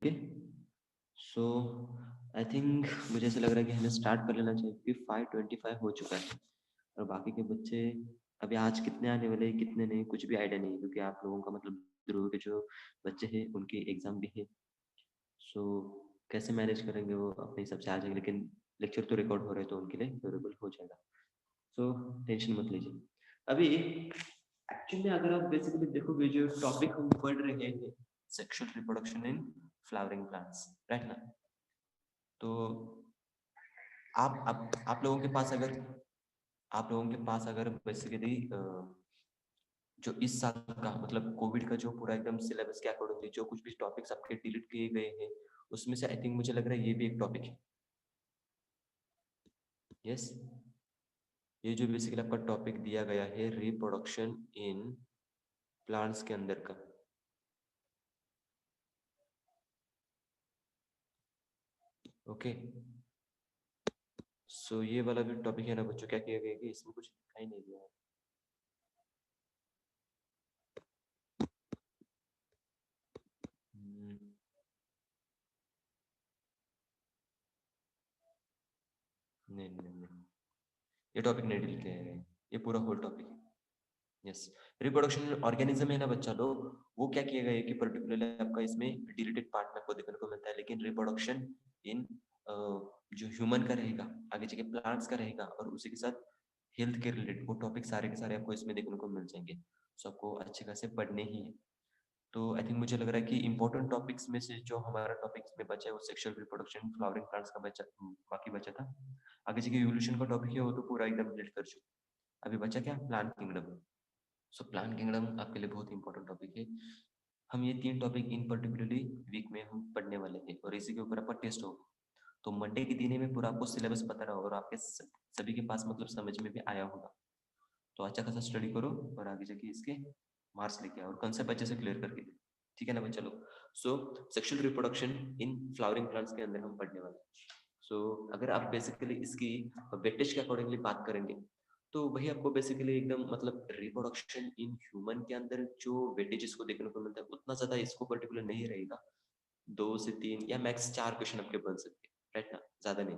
Okay, so I think मुझे ऐसा लग रहा है कि हमें स्टार्ट कर लेना चाहिए क्योंकि 5:25 हो चुका है और बाकी के बच्चे अभी आज कितने आने वाले हैं कितने नहीं कुछ भी आइडिया नहीं है क्योंकि आप लोगों का मतलब ध्रुव के जो बच्चे हैं उनकी एग्जाम भी है। सो कैसे मैनेज करेंगे वो अपने हिसाब से आ जाएंगे लेकिन लेक्चर तो रिकॉर्ड हो रहे हैं तो उनके लिए फेवरेबल हो जाएगा। सो टेंशन मत लीजिए। अभी एक्चुअली में अगर आप बेसिकली देखोगे जो टॉपिक हम पढ़ रहे हैं sexual reproduction in flowering plants, right ना? तो आप लोगों के पास अगर बेसिकली जो इस साल का मतलब कोविड का जो पूरा एकदम सिलेबस के अकॉर्डिंग जो कुछ भी टॉपिक्स आपके डिलीट किए गए हैं उसमें से आई थिंक मुझे लग रहा है ये भी एक टॉपिक है। यस, ये जो बेसिकली आपका टॉपिक दिया गया है रिप्रोडक्शन इन प्लांट्स के अंदर का। ओके, सो ये वाला भी टॉपिक है ना बच्चों, क्या किया गया कि इसमें कुछ लिखा ही नहीं गया है। हम्म, नहीं नहीं नहीं, ये टॉपिक नहीं डिलीट किया गया है, ये पूरा होल टॉपिक है। यस, रिप्रोडक्शन ऑर्गेनिज्म है ना बच्चा लोग, वो क्या किया गया है कि पर्टिकुलरली आपका इसमें डिलीटेड पार्ट में आपको देखने को मिलता है लेकिन रिप्रोडक्शन इन जो ह्यूमन का रहेगा आगे जाके प्लांट्स का रहेगा और उसी के साथ हेल्थ के रिलेटेड वो टॉपिक सारे के सारे आपको इसमें देखने को मिल जाएंगे। सो आपको अच्छे खासे पढ़ने ही है। तो आई थिंक मुझे लग रहा है कि इंपॉर्टेंट टॉपिक्स में से जो हमारा टॉपिक्स में बचा है वो सेक्सुअल रिप्रोडक्शन फ्लावरिंग प्लांट्स का बचा, बाकी बचा था। आगे जाके इवोल्यूशन का टॉपिक है वो तो पूरा एकदम डिलीट कर चुके। अभी बचा क्या, प्लांट किंगडम। सो प्लांट किंगडम आपके लिए बहुत इंपॉर्टेंट टॉपिक है। हम ये 3 टॉपिक इन पर्टिकुलरली वीक में हम पढ़ने वाले हैं और इसी के ऊपर आपका टेस्ट होगा। तो मंडे के दिन में पूरा आपको सिलेबस पता रहा होगा और आपके सभी के पास मतलब समझ में भी आया होगा। तो अच्छा खासा स्टडी करो और आगे जाके इसके मार्क्स लेके आओ और कंसेप्ट अच्छे से क्लियर करके दो। ठीक है ना भाई, चलो। सो sexual reproduction in flowering plants के अंदर हम पढ़ने वाले हैं। सो अगर आप बेसिकली इसकी वेटेज के अकॉर्डिंगली बात करेंगे तो वही आपको बेसिकली एकदम मतलब रिप्रोडक्शन इन ह्यूमन के अंदर जो वेटेज इसको देखने को मिलता है उतना ज्यादा इसको पर्टिकुलर नहीं रहेगा। 2 से 3 या मैक्स 4 क्वेश्चन आपके बन सकते हैं, राइट ना, ज्यादा नहीं।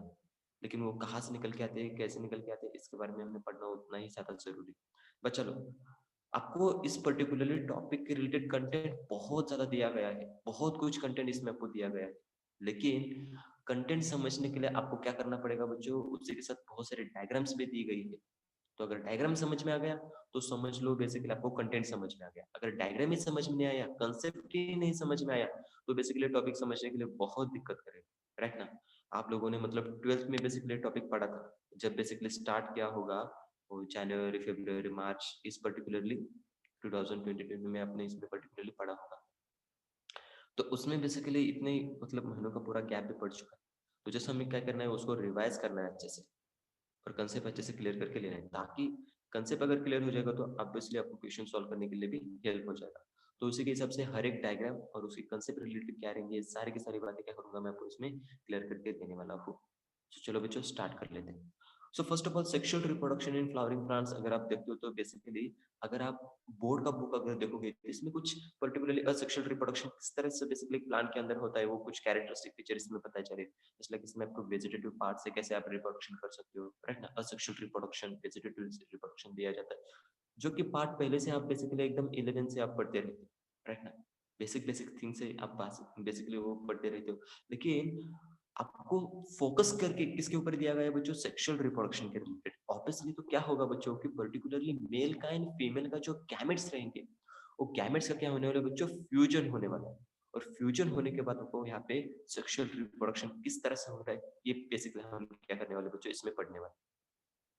लेकिन वो कहाँ से निकल के आते हैं कैसे निकल के आते हैं इसके बारे में हमने पढ़ना उतना ही ज्यादा जरूरी। बट चलो, आपको इस पर्टिकुलरली टॉपिक के रिलेटेड कंटेंट बहुत ज्यादा दिया गया है, बहुत कुछ कंटेंट इसमें आपको दिया गया है। लेकिन कंटेंट समझने के लिए आपको क्या करना पड़ेगा बच्चों, उसी के साथ बहुत सारे डायग्राम्स भी दी गई है। तो अगर डायग्राम समझ में आ गया तो समझ लो बेसिकली आपको कंटेंट समझ में आ गया। अगर डायग्राम ही समझ में नहीं आया, कंसेप्ट ही नहीं समझ में आया, तो बेसिकली टॉपिक समझने के लिए बहुत दिक्कत करेगा, राइट ना? आप लोगों ने मतलब 12th में बेसिकली टॉपिक पढ़ा था जब बेसिकली स्टार्ट किया होगा वो जनवरी फरवरी मार्च इस पर्टिकुलरली 2022 में आपने इसमें पर्टिकुलरली पढ़ा होगा। तो उसमें बेसिकली इतने मतलब महीनों का पूरा गैप भी पड़ चुका है। तो जैसे हमें क्या करना है उसको रिवाइज करना है अच्छे से और कंसेप्ट अच्छे से क्लियर करके लेना है ताकि कंसेप्ट अगर क्लियर हो जाएगा तो ऑब्वियसली आपको क्वेश्चन सॉल्व करने के लिए भी हेल्प हो जाएगा। तो उसी के हिसाब से हर एक डायग्राम और उसकी कंसेप्ट रिलेटेड क्या रहेंगे सारी की सारी बातें क्या करूंगा मैं आपको इसमें क्लियर करके देने वाला हूँ। तो चलो बच्चों स्टार्ट कर लेते हैं। So first of all sexual reproduction in flowering plants अगर आप देखते हो तो बेसिकली अगर आप बोर्ड का बुक अगर देखोगे तो इसमें कुछ पर्टिकुलरली असेक्सुअल रिप्रोडक्शन किस तरह से बेसिकली प्लांट के अंदर होता है वो कुछ कैरेक्टरिस्टिक फीचर इसमें पता चले। जैसे लाइक इसमें आपको वेजिटेटिव पार्ट से कैसे आप रिप्रोडक्शन कर सकते हो, राइट ना? असेक्सुअल रिप्रोडक्शन वेजिटेटिव रिप्रोडक्शन दिया जाता है जो कि पार्ट पहले से आप बेसिकली एकदम 11 से आप पढ़ते रहते हो, राइट ना? बेसिक बेसिक थिंग से आप बेसिकली वो पढ़ते रहते हो। लेकिन आपको फोकस करके किसके ऊपर दिया गया है बच्चों, सेक्सुअल रिप्रोडक्शन के रिलेटेड। ऑब्वियसली तो क्या होगा बच्चों कि पर्टिकुलरली मेल का एंड फीमेल का जो गैमेट्स रहेंगे वो गैमेट्स का क्या होने वाला है बच्चों, फ्यूजन होने वाला है। और फ्यूजन होने के बाद आपको यहाँ पे सेक्सुअल रिप्रोडक्शन किस तरह से हो रहा है ये बेसिकली हम क्या करने वाले बच्चों इसमें पढ़ने वाले।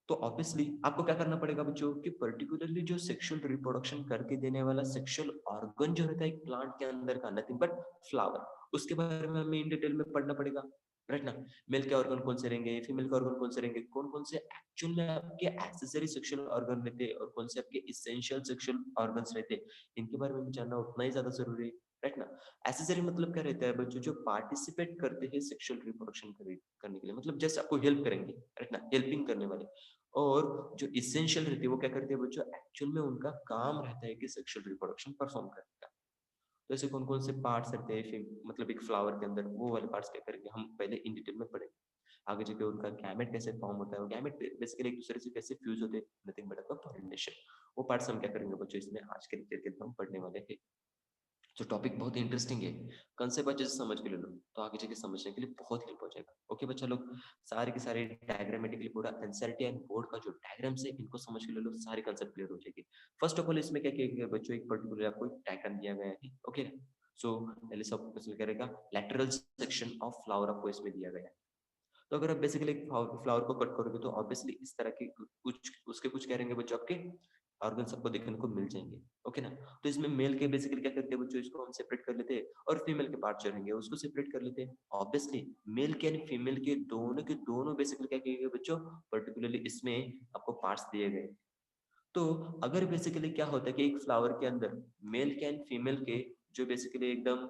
तो ऑब्वियसली आपको क्या करना पड़ेगा बच्चों कि पर्टिकुलरली जो सेक्सुअल रिप्रोडक्शन करके देने वाला सेक्सुअल ऑर्गन जो रहता है एक प्लांट के अंदर का, नथिंग बट फ्लावर, उसके बारे में हमें इन डिटेल में पढ़ना पड़ेगा, राइट ना? मेल के ऑर्गन कौन से रहेंगे, फीमेल के ऑर्गन कौन से रहेंगे, कौन कौन से एक्चुअल में आपके एक्सेसरी सेक्सुअल ऑर्गन रहते हैं और कौन से आपके इसेंशियल सेक्सुअल ऑर्गन्स रहते हैं, इनके बारे में भी जानना उतना ही ज्यादा जरूरी है, राइट ना? एक्सेसरी मतलब क्या रहता है बच्चों, जो पार्टिसिपेट करते हैं सेक्सुअल रिप्रोडक्शन करने के लिए, मतलब जैसे आपको हेल्प करेंगे, राइट ना, हेल्पिंग करने वाले। और जो इसेंशियल रहती है वो क्या करती है बच्चों, एक्चुअल में उनका काम रहता है कि सेक्सुअल रिप्रोडक्शन परफॉर्म करने का। तो ऐसे कौन कौन से पार्ट्स रहते हैं मतलब एक फ्लावर के अंदर, वो वाले पार्ट्स क्या करेंगे हम पहले इन डिटेल में पढ़ेंगे। आगे जाके उनका गैमेट कैसे फॉर्म होता है, गैमेट बेसिकली एक दूसरे से कैसे फ्यूज होते हैं, नथिंग बट आपका पॉलिनेशन। वो पार्ट्स हम क्या करेंगे बच्चों इसमें आज के लेक्चर के अंदर हम पढ़ने वाले हैं। जो टॉपिक बहुत इंटरेस्टिंग है, कंसेप्ट अच्छे से समझ के ले लो तो आगे जाके समझने के लिए बहुत हेल्प हो जाएगा। ओके बच्चा लोग, सारे के सारे डायग्रामेटिकली पूरा एनसीईआरटी एंड बोर्ड का जो डायग्राम्स है इनको समझ के ले लो, सारे कंसेप्ट क्लियर हो जाएगी। फर्स्ट ऑफ ऑल इसमें क्या किया गया बच्चों, एक पर्टिकुलर आपको एक डायग्राम दिया गया है। ओके, सो पहले सब क्वेश्चन करेगा लैटरल सेक्शन ऑफ फ्लावर आपको इसमें दिया गया है। तो अगर आप बेसिकली एक फ्लावर को कट करोगे तो ऑब्वियसली इस तरह की कुछ उसके कुछ क्या रहेंगे बच्चों, आपके ऑर्गन सबको देखने को मिल जाएंगे। ओके ना, तो इसमें मेल के बेसिकली क्या करते हैं बच्चों, इसको हम सेपरेट कर लेते हैं और फीमेल के पार्ट जो रहेंगे उसको सेपरेट कर लेते हैं। ऑब्वियसली मेल के एंड फीमेल के दोनों बेसिकली क्या किए गए बच्चों, पर्टिकुलरली इसमें आपको पार्ट्स दिए गए। तो अगर बेसिकली क्या होता है कि एक फ्लावर के अंदर मेल के एंड फीमेल के जो बेसिकली एकदम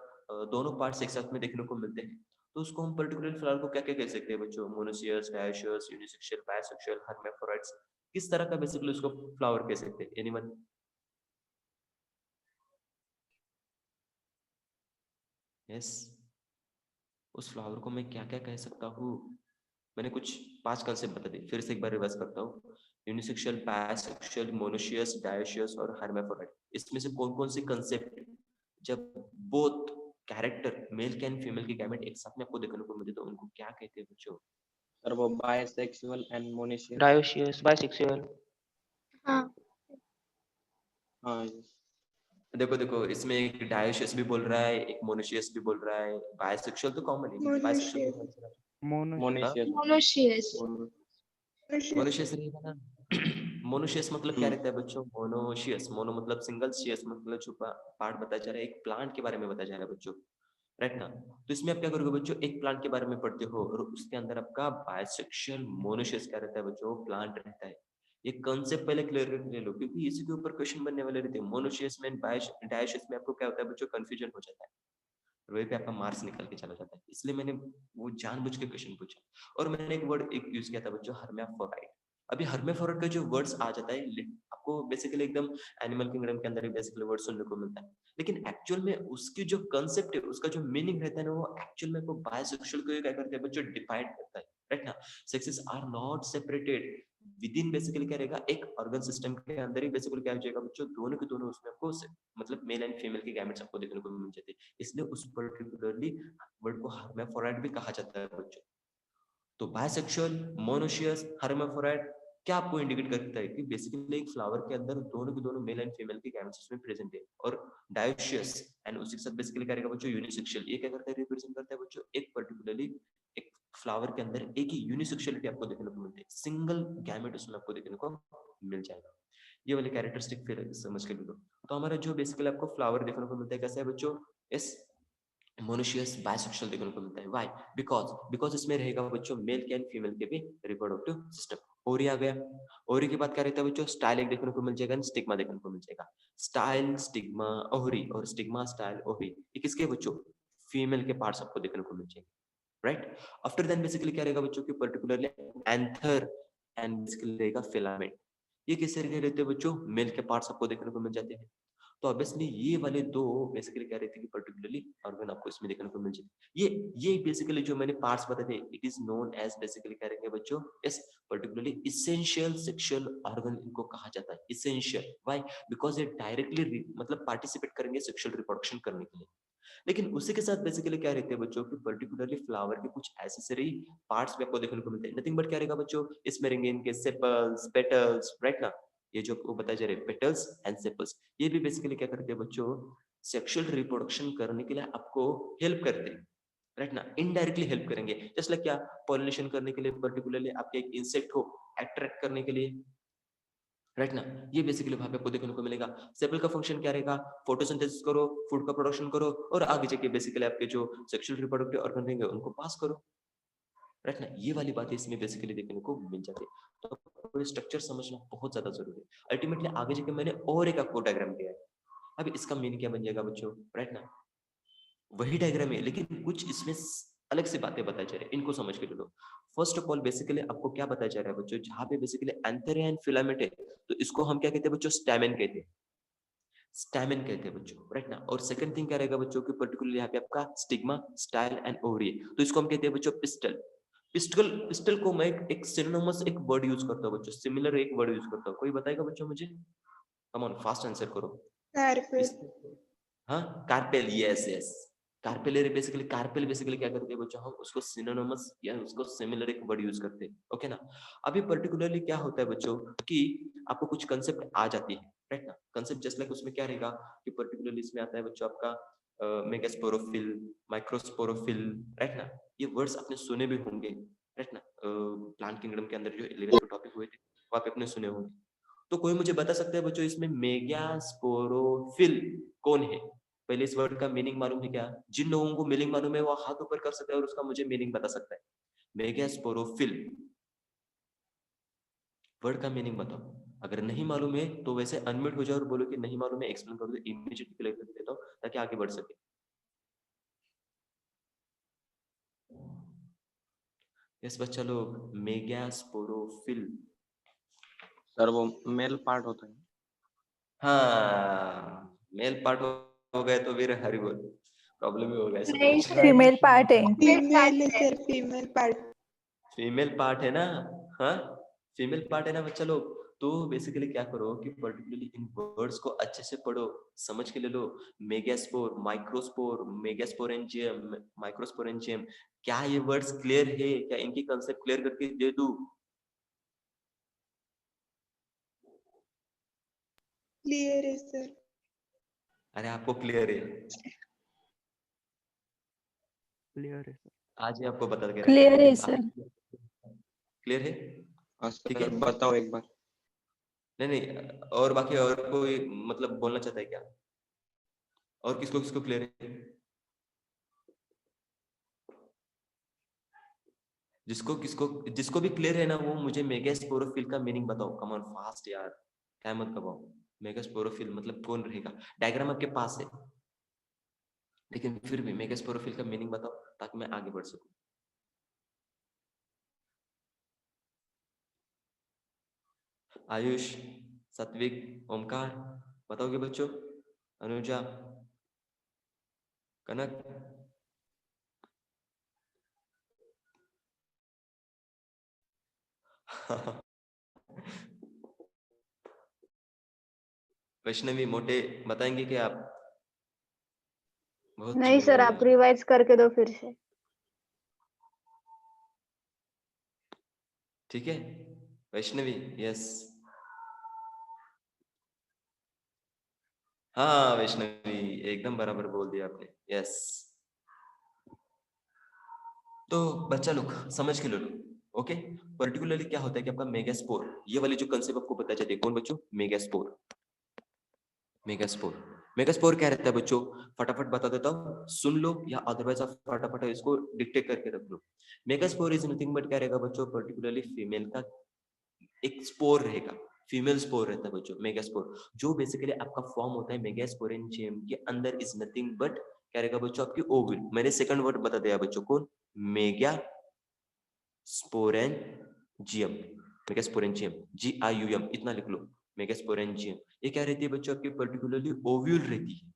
दोनों पार्ट्स एक साथ में देखने को मिलते हैं, तो उसको हम पर्टिकुलर फ्लावर को क्या क्या कह सकते हैं बच्चों, मोनोसियस, डायोसियस, यूनिसेक्सुअल, बायसेक्सुअल, हर्माफ्रोडिट्स, किस तरह का बेसिकली उसको फ्लावर कह सकते हैं, एनीवन? यस, उस फ्लावर को मैं क्या क्या कह सकता हूँ? मैंने कुछ 5 कंसेप्ट बता दिए, फिर से एक बार रिवर्स करता हूँ। यूनिसेक्सुअल, बायसेक्सुअल, मोनोशियस, डायोशियस और हर्माफ्रोडिट, इसमें से कौन कौन से कंसेप्ट जब बोथ कैरेक्टर मेल के एंड फीमेल के गैमेट एक साथ में आपको देखने को मिलते तो उनको क्या कहते हैं बच्चों? सर वो bisexual and monoecious. Dioecious, bisexual. हाँ हाँ देखो देखो, इसमें एक डायोशियस भी बोल रहा है, एक मोनोशियस भी बोल रहा है, बायसेक्सुअल तो कॉमन है, बायसेक्सुअल मोनोशियस का आंसर है। मोनोशियस। मोनोशियस मोनोशियस रहेगा ना? मोनोशियस मतलब क्या हम्म रहता है बच्चों, मोनोशियस, मोनो मतलब सिंगल, शियस मतलब छुपा पार्ट बताया जा रहा है, एक प्लांट के बारे में बताया जा रहा है बच्चों, राइट ना? तो इसमें आप क्या करोगे बच्चों, एक प्लांट के बारे में पढ़ते हो और उसके अंदर आपका बायसेक्सुअल मोनोशियस क्या रहता है बच्चों, प्लांट रहता है। ये कंसेप्ट पहले क्लियर करके ले लो क्योंकि इसी के ऊपर क्वेश्चन बनने वाले रहते हैं। मोनोशियस में डायोशियस में आपको क्या होता है बच्चों, कंफ्यूजन हो जाता है, वहीं पे आपका मार्क्स निकल के चला जाता है, इसलिए मैंने वो जानबूझ के क्वेश्चन पूछा। और मैंने एक वर्ड एक यूज किया था बच्चों, हर्माफ्रोडाइट। अभी हर्माफ्रोडाइट का जो वर्ड्स आ जाता है आपको बेसिकली एकदम एनिमल किंगडम के अंदर ही बेसिकली वर्ड सुनने को मिलता है, लेकिन एक्चुअल में उसकी जो कंसेप्ट है, उसका जो मीनिंग रहता है ना, वो एक्चुअल में को बायसेक्सुअल को क्या करते हैं बच्चों, डिफाइन करता है, राइट ना? Sexes are not separated within, basically क्या रहेगा, एक ऑर्गन सिस्टम के अंदर ही बेसिकली क्या हो जाएगा बच्चों, दोनों के दोनों उसमें आपको मतलब मेल एंड फीमेल के गैमेट्स आपको देखने को मिल जाते हैं, इसलिए उस पर्टिकुलरली वर्ड को हर्माफ्रोडाइट भी कहा जाता है बच्चों। तो बायसेक्सुअल, मोनोशियस, हर्माफ्रोडाइट क्या आपको इंडिकेट करता है कि बेसिकली एक फ्लावर के अंदर दोनों के दोनों मेल एंड फीमेल के गैमेट्स उसमें प्रेजेंट है। और डायोशियस एंड उसी के साथ बेसिकली क्या रहेगा बच्चों, यूनिसेक्सुअल, ये क्या करता है, रिप्रेजेंट करता है बच्चों एक पर्टिकुलरली एक फ्लावर के अंदर एक ही यूनिसेक्सुअलिटी आपको देखने को मिलती है, सिंगल गैमेट उसमें आपको देखने को मिल जाएगा। ये वाले कैरेक्टरिस्टिक फिर समझ के लो। तो हमारा जो बेसिकली आपको फ्लावर देखने को मिलता है कैसा है बच्चों, इस मोनोशियस बायसेक्सुअल देखने को मिलता है। व्हाई? बिकॉज इसमें रहेगा बच्चों मेल के एंड फीमेल के भी रिप्रोडक्टिव सिस्टम। ओरी आ गया, ओरी के बाद क्या रहता है बच्चों, स्टाइल एक देखने को मिल जाएगा, स्टिग्मा देखने को मिल जाएगा। स्टाइल, स्टिग्मा, ओरी, और स्टिग्मा, स्टाइल, ओरी, ये किसके बच्चों, फीमेल के पार्ट्स आपको देखने को मिल जाएंगे, राइट? आफ्टर देन बेसिकली क्या रहेगा बच्चों की पर्टिकुलरली एंथर एंड बेसिकली रहेगा फिलामेंट। ये किससे रहते हैं बच्चों, मेल के पार्ट्स आपको देखने को मिल जाते हैं। तो ऑब्वियसली ये वाले दो बेसिकली क्या रहते हैं कि पर्टिकुलरली ऑर्गन आपको इसमें देखने को मिल जाए। ये बेसिकली जो मैंने पार्ट्स बताए थे, it is known as basically क्या रहेंगे बच्चों, इस पर्टिकुलरली इसेंशियल सेक्सुअल ऑर्गन इनको कहा जाता है। Essential why? बिकॉज ये डायरेक्टली मतलब पार्टिसिपेट करेंगे सेक्सुअल रिप्रोडक्शन करने के लिए। लेकिन उसी के साथ बेसिकली क्या रहते हैं बच्चों की पर्टिकुलरली फ्लावर के कुछ एसेसरी पार्ट्स भी आपको देखने को मिलते हैं। नथिंग बट क्या रहेगा बच्चों, इसमें रहेंगे इनके सेपल्स, पेटल्स, राइट ना? ये जो आपको बताया जा रहा है पेटल्स एंड सेपल्स, ये भी बेसिकली क्या करते हैं बच्चों, सेक्सुअल रिप्रोडक्शन करने के लिए आपको हेल्प करते हैं, राइट ना? इनडायरेक्टली हेल्प करेंगे, जस्ट लाइक क्या, पॉलिनेशन करने के लिए पर्टिकुलरली आपके एक इंसेक्ट को अट्रैक्ट करने के लिए, राइट ना? ये बेसिकली वहां पे आपको देखने को मिलेगा। सेपल का फंक्शन क्या रहेगा, फोटोसिंथेसिस करो, फूड का प्रोडक्शन करो और आगे जाके बेसिकली आपके जो सेक्सुअल रिप्रोडक्टिव ऑर्गन रहेंगे उनको पास करो, राइट ना? ये वाली बातें इसमें बेसिकली देखने को मिल जाती है। तो आपको स्ट्रक्चर समझना बहुत ज्यादा जरूरी है। अल्टीमेटली आगे जाके मैंने और एक आपको डायग्राम दिया है, अब इसका मीनिंग क्या बन जाएगा बच्चों, राइट ना? वही डायग्राम है लेकिन कुछ इसमें अलग से बातें बताई जा रही है, इनको समझ के लो। फर्स्ट ऑफ ऑल बेसिकली आपको क्या बताया जा रहा है बच्चों, जहां पे बेसिकली एंथर एंड फिलामेंट है, तो इसको हम क्या कहते हैं बच्चों, स्टैमेन कहते हैं। स्टैमेन कहते हैं बच्चों, राइट ना। और सेकंड थिंग क्या रहेगा बच्चों की पर्टिकुलरली यहाँ पे आपका स्टिग्मा, स्टाइल एंड ओवरी, तो इसको हम कहते हैं बच्चों पिस्टल। पिस्टल, पिस्टल को मैं एक सिनोनिमस एक वर्ड यूज करता हूँ बच्चों, सिमिलर एक वर्ड यूज करता हूँ, कोई बताएगा बच्चों मुझे? कम ऑन फास्ट आंसर करो। कार्पेल। हाँ, carpel, yes yes. Carpel basically, carpel basically क्या करते हैं बच्चों, हम उसको सिनोनिमस या उसको सिमिलर एक वर्ड यूज करते हैं, ओके ना। अभी पर्टिकुलरली क्या होता है बच्चों कि आपको कुछ कंसेप्ट आ जाती है, राइट ना। कंसेप्ट जस्ट लाइक उसमें क्या रहेगा कि पर्टिकुलरली इसमें आता है बच्चों आपका मेगास्पोरोफिल, माइक्रोस्पोरोफिल, राइट ना। ये वर्ड्स आपने सुने भी होंगे, राइट ना। प्लांट किंगडम के अंदर जो 11th टॉपिक हुए थे वहां पे आपने सुने होंगे। तो कोई मुझे बता सकता है बच्चों इसमें मेगास्पोरोफिल कौन है? पहले इस वर्ड का मीनिंग मालूम है क्या? जिन लोगों को मीनिंग मालूम है वो हाथ ऊपर कर सकता है और उसका मुझे मीनिंग बता सकता है। मेगास्पोरोफिल वर्ड का मीनिंग बताओ। अगर नहीं मालूम है तो वैसे अनम्यूट हो जाओ और बोलो कि नहीं मालूम है, एक्सप्लेन कर दो, इमीडिएटली क्लियर कर देता हूं ताकि आगे बढ़ सके। यस बच्चा लोग, मेगास्पोरोफिल। सर वो मेल पार्ट होता है। हाँ, मेल पार्ट हो गए तो फिर हरी बोल प्रॉब्लम ही होगा ऐसा तो नहीं कुछ। सर, फीमेल पार्ट है। फीमेल है sir, female part. Female part है ना? हाँ, फीमेल पार्ट है ना बच्चा लोग। तो बेसिकली क्या करो कि पर्टिकुलरली इन वर्ड्स को अच्छे से पढ़ो, समझ के ले लो। मेगास्पोर, माइक्रोस्पोर, मेगास्पोरेंजियम, माइक्रोस्पोरेंजियम, क्या ये वर्ड्स क्लियर है? क्या इनकी कंसेप्ट क्लियर करके दे दूं? क्लियर है सर। अरे आपको क्लियर है? क्लियर है सर। आज ही आपको बता के रखा क्लियर है है सर। क्लियर है? हाँ ठीक सर, है, बताओ एक बार। नहीं नहीं, और बाकी और कोई मतलब बोलना चाहता है क्या? और किसको किसको क्लियर है? जिसको किसको जिसको भी क्लियर है ना वो मुझे मेगास्पोरोफिल का मीनिंग बताओ। कम ऑन फास्ट यार, क्या मत कबाओ। मेगास्पोरोफिल मतलब कौन रहेगा? डायग्राम आपके पास है, लेकिन फिर भी मेगास्पोरोफिल का मीनिंग बताओ ताकि मैं आगे बढ़ सकूं। आयुष, सात्विक, ओमकार, बताओगे बच्चों? अनुजा, कनक, वैष्णवी, मोटे, बताएंगे क्या आप? बहुत नहीं चुप सर, हो आप यार। रिवाइज करके दो फिर से। ठीक है वैष्णवी, यस। हाँ वैष्णवी, एकदम बराबर बोल दिया आपने, यस। तो बच्चा लोग समझ के लो, ओके। पर्टिकुलरली क्या होता है कि आपका मेगास्पोर, ये वाली जो कंसेप्ट आपको पता चलती है, कौन बच्चों? मेगास्पोर। मेगास्पोर, मेगास्पोर क्या रहता है बच्चों? फटाफट बता देता हूँ, सुन लो या अदरवाइज आप फटाफट इसको डिक्टेट करके रख लो। मेगास्पोर इज नथिंग बट क्या रहेगा बच्चों? पर्टिकुलरली फीमेल का एक स्पोर रहेगा, फीमेल स्पोर रहता है बच्चों, मेगास्पोर। जो बेसिकली आपका फॉर्म होता है मेगास्पोरेंजियम के अंदर इज नथिंग बट क्या रहेगा बच्चों? आपकी ओविल। मैंने सेकंड वर्ड बता दिया बच्चों, कौन? मेगा स्पोरेंजियम, मेगास्पोरेंजियम, GIUM, इतना लिख लो। मेगास्पोरेंजियम ये क्या रहती है बच्चों? आपकी पर्टिकुलरली ओव्यूल रहती है,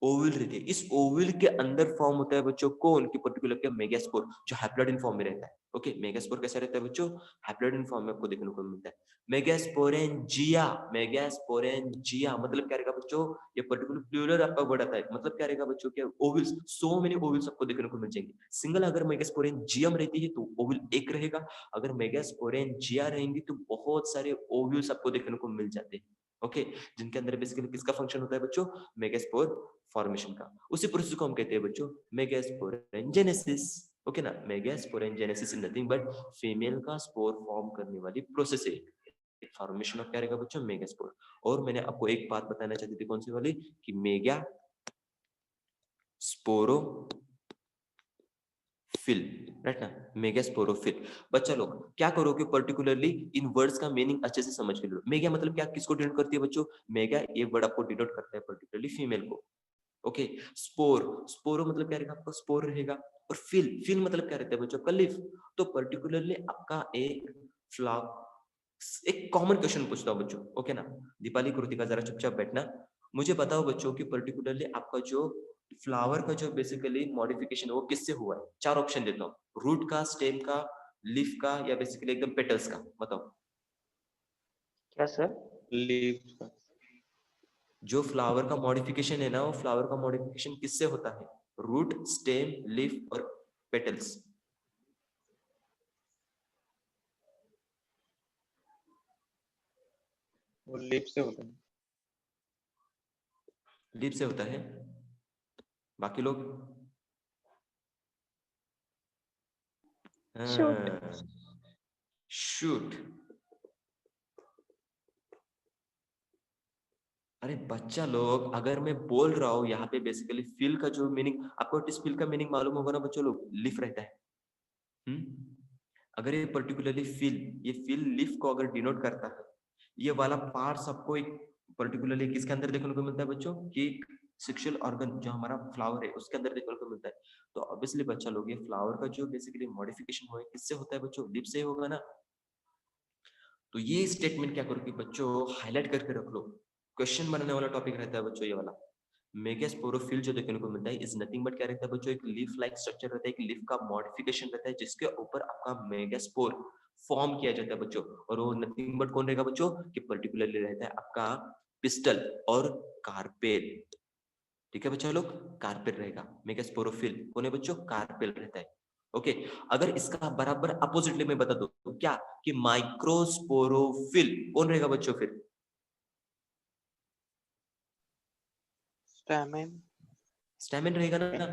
ओव्यूल रहती है। इस ओव्यूल के अंदर फॉर्म होता है बच्चों, कौन? की पर्टिकुलर क्या? मेगास्पोर, जो हैप्लॉइड फॉर्म में रहता है। ओके, मेगास्पोर कैसा रहता है बच्चों? हैप्लॉइड फॉर्म में आपको देखने को मिलता है। मेगास्पोरेंजिया, मेगास्पोरेंजिया मतलब क्या रहेगा बच्चों? ये पर्टिकुलर प्लूरल आपका वर्ड आता है, मतलब क्या रहेगा बच्चों? क्या ओवल्स, सो मेनी ओवल्स आपको देखने को मिल जाएंगे। सिंगल अगर मेगास्पोरेंजियम रहती है तो ओवल एक रहेगा, अगर मेगास्पोरेंजिया रहेंगी तो बहुत सारे ओवल्स आपको देखने को मिल जाते हैं। ओके, जिनके अंदर बेसिकली किसका फंक्शन होता है बच्चों? मेगास्पोर फॉर्मेशन का। उसी प्रोसेस को हम कहते हैं बच्चों मेगास्पोरेंजेनेसिस। ओके ना, मेगास्पोरेंजेनेसिस इज नथिंग बट फीमेल का स्पोर फॉर्म करने वाली प्रोसेस है, फॉर्मेशन ऑफ क्या रहेगा बच्चों? मेगास्पोर। और मैंने आपको एक बात बताना चाहती थी, कौन सी वाली? कि मेगा स्पोरो फिल, राइट ना, मेगास्पोरोफिल। बच्चा लोग क्या करो कि पर्टिकुलरली इन वर्ड्स का मीनिंग अच्छे से समझ के लो। मेगा मतलब क्या, किसको डिनोट करती है बच्चों? मेगा ये वर्ड आपको डिनोट करता है पर्टिकुलरली फीमेल को। ओके, स्पोर, स्पोरो मतलब क्या रहेगा आपका? स्पोर रहेगा। और फिल, फिल मतलब क्या रहता है बच्चों? आपका लीफ। तो पर्टिकुलरली आपका एक फ्लावर, एक कॉमन क्वेश्चन पूछता हूँ बच्चों, ओके ना। दीपाली, कृतिका, जरा चुपचाप बैठना। मुझे बताओ बच्चों कि पर्टिकुलरली आपका जो फ्लावर का जो बेसिकली मॉडिफिकेशन है वो किससे हुआ है? 4 ऑप्शन देता हूँ, रूट का, स्टेम का, लीफ का या बेसिकली एकदम पेटल्स का, बताओ। क्या सर? लीव्स का। जो फ्लावर का मॉडिफिकेशन है ना, वो फ्लावर का मॉडिफिकेशन किससे होता है? रूट, स्टेम, लीफ और पेटल्स। वो लीव से होता है। लीफ से होता है। बाकी लोग? Shoot. शूट। अरे बच्चा लोग, अगर मैं बोल रहा हूँ यहाँ पे बेसिकली फील का जो मीनिंग आपको, इस फील का मीनिंग मालूम होगा ना बच्चों लोग, लीफ रहता है। अगर ये पर्टिकुलरली फील, ये फील लीफ को अगर डिनोट करता है, ये वाला पार्ट्स आपको एक पर्टिकुलरली किसके अंदर देखने को मिलता है बच्चों? कि सेक्सुअल ऑर्गन जो हमारा फ्लावर है उसके अंदर देखने को मिलता है। तो ऑब्वियसली बच्चा लोग, ये फ्लावर का जो बेसिकली मॉडिफिकेशन हुआ है किससे होता है बच्चों? लीफ से ही होगा ना। तो ये स्टेटमेंट क्या करो कि बच्चों हाईलाइट करके रख लो, क्वेश्चन बनाने वाला टॉपिक रहता है बच्चों ये वाला। मेगास्पोरोफिल जो देखने को मिलता है इज नथिंग बट क्या रहता है बच्चों? एक लीफ लाइक स्ट्रक्चर रहता है, एक लीफ का मॉडिफिकेशन रहता है जिसके ऊपर आपका मेगास्पोर फॉर्म किया जाता है बच्चों। और वो नथिंग बट कौन रहेगा बच्चों? कि पर्टिकुलरली रहता है आपका पिस्टल और कार्पेल। ठीक है बच्चा लोग, कार्पेल रहेगा। मेगास्पोरोफिल कौन है बच्चों? कार्पेल रहता है। ओके, अगर इसका बराबर अपोजिटली मैं बता दूं तो क्या कि माइक्रोस्पोरोफिल कौन रहेगा बच्चों फिर? स्टैमेन। स्टैमिन रहेगा ना।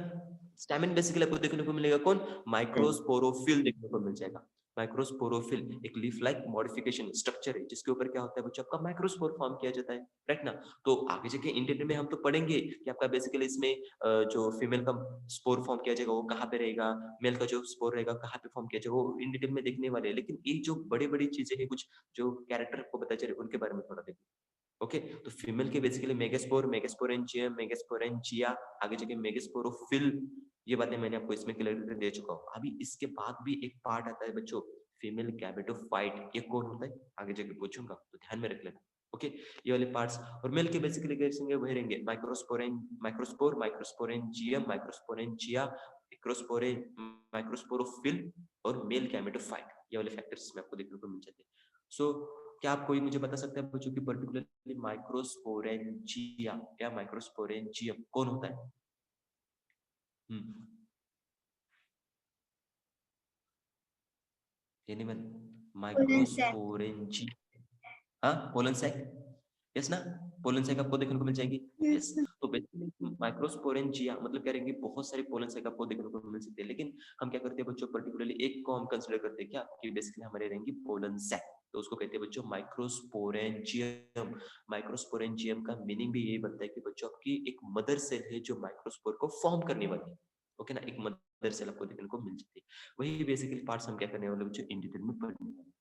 स्टैमिन बेसिकली आपको देखने को मिलेगा कौन? माइक्रोस्पोरोफिल देखने को मिल जाएगा। माइक्रोस्पोरोफिल एक लीफ लाइक मॉडिफिकेशन स्ट्रक्चर है जिसके ऊपर क्या होता है बच्चों? आपका माइक्रोस्पोर फॉर्म किया जाता है, राइट ना। तो आगे जाके इन डिटेल में हम तो पढ़ेंगे कि आपका बेसिकली इसमें जो फीमेल का स्पोर फॉर्म किया जाएगा वो कहाँ पे रहेगा, मेल का जो स्पोर रहेगा कहाँ पे फॉर्म किया जाएगा, वो इन डिटेल में देखने वाले हैं। लेकिन ये जो बड़ी बड़ी चीजें हैं, कुछ जो कैरेक्टर आपको बताया जा रहे हैं उनके बारे में थोड़ा देखो। ओके, तो फीमेल के बेसिकली मेगास्पोर, मेगास्पोरेंजियम, मेगास्पोरेंजिया, आगे जाके मेगास्पोरोफिल, ये बातें मैंने आपको इसमें क्लियर दे चुका हूँ। अभी इसके बाद भी एक पार्ट आता है बच्चों, फीमेल गैमेटोफाइट। ये कौन होता है आगे जाके पूछूंगा, तो ध्यान में रख लेना। ओके, ये वाले पार्ट्स। और मेल के बेसिकली कैसे वही रहेंगे, माइक्रोस्पोर, माइक्रोस्पोरेंजियम, माइक्रोस्पोरेंजिया, माइक्रोस्पोरे, माइक्रोस्पोरोफिल और मेल गैमेटोफाइट। ये वाले फैक्टर्स में आपको देखने को मिल जाते हैं। सो क्या आप कोई मुझे बता सकते हैं बच्चों की पर्टिकुलरली माइक्रोस्पोरेंजिया या माइक्रोस्पोरेंजियम कौन होता है? एनीवन? माइक्रोस्पोरेंजी, हाँ, पोलन सैक। यस ना, पोलन सैक आपको देखने को मिल जाएगी। Yes, yes, sir. तो बेसिकली माइक्रोस्पोरेंजिया मतलब क्या रहेंगे, बहुत सारी पोलन सैक आपको देखने को मिल सकते हैं। लेकिन हम क्या करते हैं बच्चों, पर्टिकुलरली एक को हम कंसीडर करते हैं क्या कि बेसिकली हमारे रहेंगी पोलन सैक, तो उसको कहते हैं बच्चों माइक्रोस्पोरेंजियम। माइक्रोस्पोरेंजियम का मीनिंग भी यही बनता है कि बच्चों आपकी एक मदर सेल है जो माइक्रोस्पोर को फॉर्म करने वाली है। ओके ना, एक मदर सेल आपको देखने को मिल जाती है। वही बेसिकली पार्ट्स हम क्या करने वाले बच्चों, इन डिटेल में पढ़ने वाले।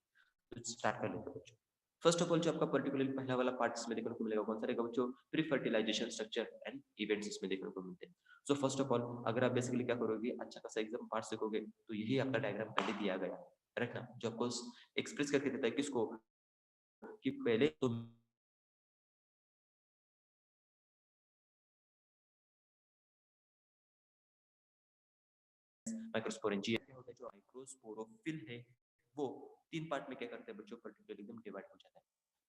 तो स्टार्ट कर लेते हैं बच्चों। फर्स्ट ऑफ ऑल जो आपका पर्टिकुलरली पहला वाला पार्ट इसमें देखने को मिलेगा कौन सा रहेगा बच्चों? Pre fertilization structure and events इसमें देखने को मिलते हैं। सो फर्स्ट ऑफ ऑल अगर आप बेसिकली क्या करोगे, अच्छा खासा एग्जाम पार्ट सीखोगे तो यही आपका डायग्राम पहले दिया गया है, राइट ना, जो आपको एक्सप्रेस करके देता है किसको, कि पहले तो माइक्रोस्पोरेंजिया होता है, जो माइक्रोस्पोरोफिल है वो तीन पार्ट में क्या करते हैं बच्चों, पर्टिकुलरली एकदम डिवाइड हो जाता है।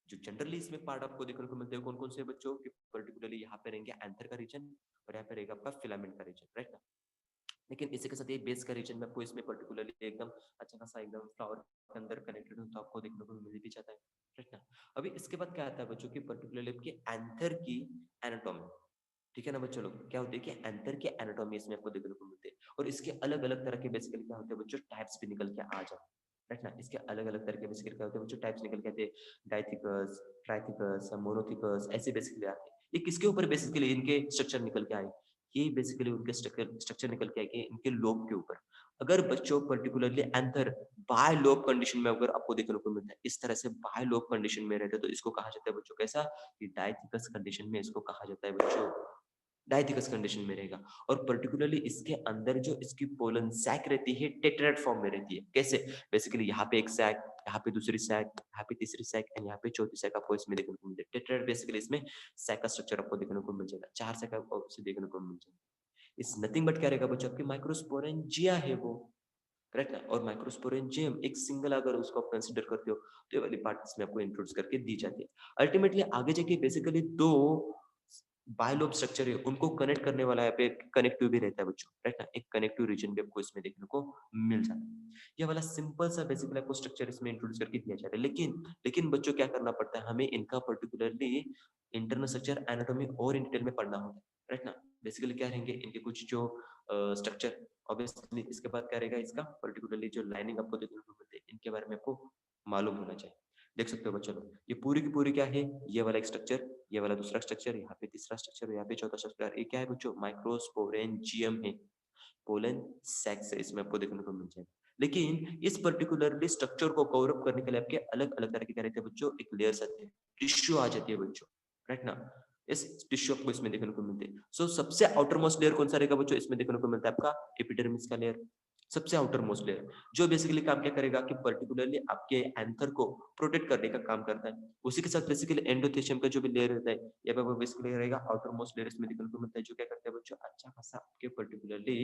जो जनरली इसमें पार्ट आपको देखने को मिलते हैं कौन कौन से बच्चों कि पर्टिकुलरली यहाँ पे रहेंगे एंथर का रीजन और यहाँ पे रहेगा आपका फिलामेंट का रीजन, राइट ना। लेकिन इसी के साथ ये बेस का रीजन में आपको इसमें पर्टिकुलरली एकदम अच्छा खासा एकदम फ्लावर के अंदर कनेक्टेड हो तो आपको देखने को मिल भी जाता है, राइट ना। अभी इसके बाद क्या आता है बच्चों की पर्टिकुलरली आपकी एंथर की एनाटॉमी। ठीक है ना बच्चों लोग, क्या होती है कि एंथर के एनाटॉमी इसमें आपको देखने को मिलते हैं और इसके अलग अलग तरह के बेसिकली क्या होते हैं बच्चों, टाइप्स भी निकल के आ जाते हैं, राइट ना। इसके अलग अलग तरह के बेसिकली क्या होते हैं बच्चों, टाइप्स निकल के आते हैं, डाइथिकस, ट्राइथिकस, मोनोथिकस, ऐसे बेसिकली आते हैं। ये किसके ऊपर बेसिकली इनके स्ट्रक्चर निकल के आए, ये बेसिकली उनके स्ट्रक्चर निकल के आए इनके लोब के ऊपर। अगर बच्चों particularly anther bi lobe condition में अगर आपको देखने को मिलता है, इस तरह से बाय लोब कंडीशन में रहते हैं तो इसको कहा जाता है बच्चों कैसा, कि डाइथिकस कंडीशन में इसको कहा जाता है बच्चों डायथिकस कंडीशन में रहेगा। और पर्टिकुलरली इसके अंदर जो इसकी पोलन सैक रहती है टेट्राड फॉर्म में रहती है। कैसे? बेसिकली यहाँ पे एक सैक, यहाँ पे दूसरी सैक, यहाँ पे तीसरी सैक एंड यहाँ पे चौथी सैक आपको इसमें देखने को मिलती है। टेट्राड बेसिकली इसमें सैक का स्ट्रक्चर आपको देखने को मिल जाएगा, 4 सैक आपको देखने को मिल जाएगा। इस नथिंग बट क्या रहेगा बच्चों, आपकी माइक्रोस्पोरेंजिया है वो, करेक्ट ना। और माइक्रोस्पोरेंजियम एक सिंगल अगर उसको आप कंसीडर करते हो तो ये वाली पार्ट इसमें आपको इंट्रोड्यूस करके दी जाती है। अल्टीमेटली आगे जाके बेसिकली दो बायलोब स्ट्रक्चर है उनको कनेक्ट करने वाला यहाँ पे कनेक्टिव भी रहता है बच्चों, राइट ना। एक कनेक्टिव रीजन भी आपको इसमें देखने को मिल जाता है। ये वाला सिंपल सा बेसिकली आपको स्ट्रक्चर इसमें इंट्रोड्यूस करके दिया जा रहा है। लेकिन बच्चों क्या करना पड़ता है, हमें इनका पर्टिकुलरली इंटरनल स्ट्रक्चर एनाटॉमी और इन डिटेल में पढ़ना होता है, राइट ना। बेसिकली क्या रहेंगे इनके कुछ जो स्ट्रक्चर, ऑब्वियसली इसके बाद क्या रहेगा इसका पर्टिकुलरली जो लाइनिंग आपको देखने को मिलती है इनके बारे में आपको मालूम होना चाहिए। देख सकते हो बच्चों, ये पूरी की पूरी क्या है, ये वाला एक स्ट्रक्चर, ये वाला दूसरा स्ट्रक्चर, यहाँ पे तीसरा स्ट्रक्चर, यहाँ पे चौथा स्ट्रक्चर। ये क्या है बच्चों, माइक्रोस्पोरेंजियम है, पोलन सेक्स है इसमें आपको देखने को मिल जाएगा। लेकिन इस पर्टिकुलरली स्ट्रक्चर को कवर अप करने के लिए आपके अलग अलग तरह के क्या रहते हैं बच्चों, एक लेयर्स आते हैं, टिश्यू आ जाती है बच्चों, राइट ना। इस टिश्यू आपको इसमें देखने को मिलते हैं। सो सबसे आउटर मोस्ट लेयर कौन सा रहेगा बच्चों, इसमें देखने को मिलता है आपका एपिडर्मिस का लेयर, सबसे आउटर मोस्ट लेयर, जो बेसिकली काम क्या करेगा कि पर्टिकुलरली आपके एंथर को प्रोटेक्ट करने का काम करता है। उसी के साथ बेसिकली एंडोथेशियम का जो भी लेयर रहता है या वो बेसिकली रहेगा आउटर मोस्ट लेयर इसमें देखने को मिलता है, जो क्या करता है बच्चों, अच्छा खासा आपके पर्टिकुलरली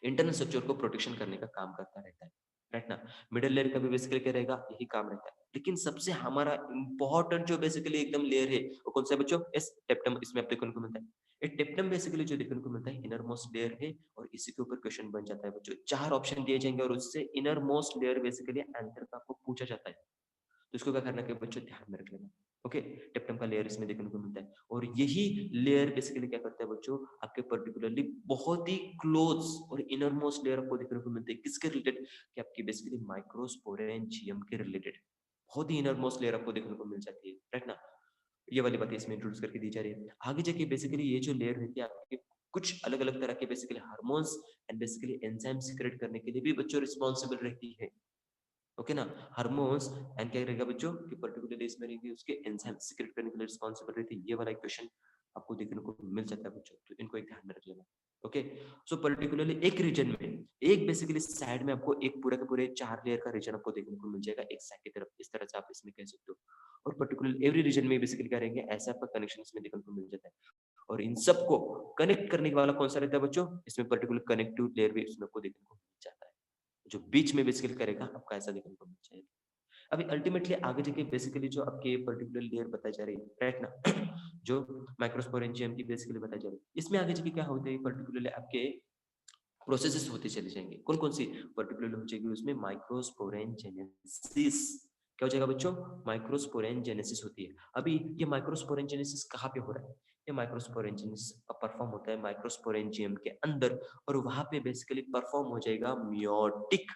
इंटरनल स्ट्रक्चर को प्रोटेक्शन करने का काम करता रहता है, राइट ना। मिडिल लेयर का भी बेसिकली क्या रहेगा, यही काम रहता है। लेकिन सबसे हमारा इंपॉर्टेंट जो बेसिकली एकदम लेयर है वो कौन सा है बच्चों, एस टेप्टम, इसमें आप देखने को मिलता है। ये टेप्टम बेसिकली जो देखने को मिलता है इनर मोस्ट लेयर है, और इसी के ऊपर क्वेश्चन बन जाता है बच्चों। 4 ऑप्शन दिए जाएंगे और उससे inner most layer basically answer का आपको पूछा जाता है, तो इसको क्या करना है बच्चों, ध्यान में रख लेना। ओके, टेप्टम का लेयर इसमें देखने को मिलता है, और यही लेयर बेसिकली क्या करता है बच्चों, आपके पर्टिकुलरली बहुत ही क्लोज और इनर मोस्ट लेयर आपको देखने को मिलते हैं, किसके रिलेटेड, कि आपकी बेसिकली माइक्रोस्पोरेंजियम के रिलेटेड बहुत ही इनर मोस्ट लेयर आपको देखने को मिल जाती है, राइट ना। ये वाली बात इसमें इंट्रोड्यूस करके दी जा रही है। आगे जाके बेसिकली ये जो लेयर रहती है आपके कुछ अलग अलग तरह के basically hormones and basically enzyme secret करने के लिए भी बच्चों रिस्पॉन्सिबल रहती है, ओके ना। हार्मोन्स एंड क्या रहेगा बच्चों कि पर्टिकुलरली इसमें रहेंगे उसके एंजाइम सीक्रेट करने के लिए रिस्पांसिबल रहती है। ये वाला एक क्वेश्चन आपको देखने को मिल जाता है बच्चों, तो इनको एक ध्यान में रख लेना। ओके, सो पर्टिकुलरली एक रीजन में, एक बेसिकली साइड में आपको एक पूरा के पूरे 4 लेयर का रीजन आपको देखने को मिल जाएगा एक साइड की तरफ, इस तरह से आप इसमें कह सकते हो। और पर्टिकुलरली एवरी रीजन में बेसिकली क्या रहेंगे, ऐसा आपका कनेक्शन इसमें देखने को मिल जाता है। और इन सबको कनेक्ट करने वाला कौन सा रहता है बच्चों, इसमें पर्टिकुलर कनेक्टिव लेयर भी इसमें आपको देखने को मिल जाता है, जो बीच में बेसिकली करेगा आपका ऐसा देखने को मिल जाएगा। अभी अल्टीमेटली आगे जाके बेसिकली जो आपके पर्टिकुलर लेयर बताई जा रही है, राइट ना, जो माइक्रोस्पोरेंजियम की बेसिकली बताई जा रही है, इसमें आगे जाके क्या होते हैं पर्टिकुलरली आपके प्रोसेसेस होते चले जाएंगे। कौन कौन सी पर्टिकुलरली हो जाएगी उसमें, माइक्रोस्पोरेंजेनेसिस। क्या हो जाएगा बच्चों, माइक्रोस्पोरेंजेनेसिस होती है। अभी ये माइक्रोस्पोरेंजेनेसिस कहाँ पे हो रहा है, ये माइक्रोस्पोरेंजेनेसिस परफॉर्म होता है माइक्रोस्पोरेंजियम के अंदर, और वहां पे बेसिकली परफॉर्म हो जाएगा मियोटिक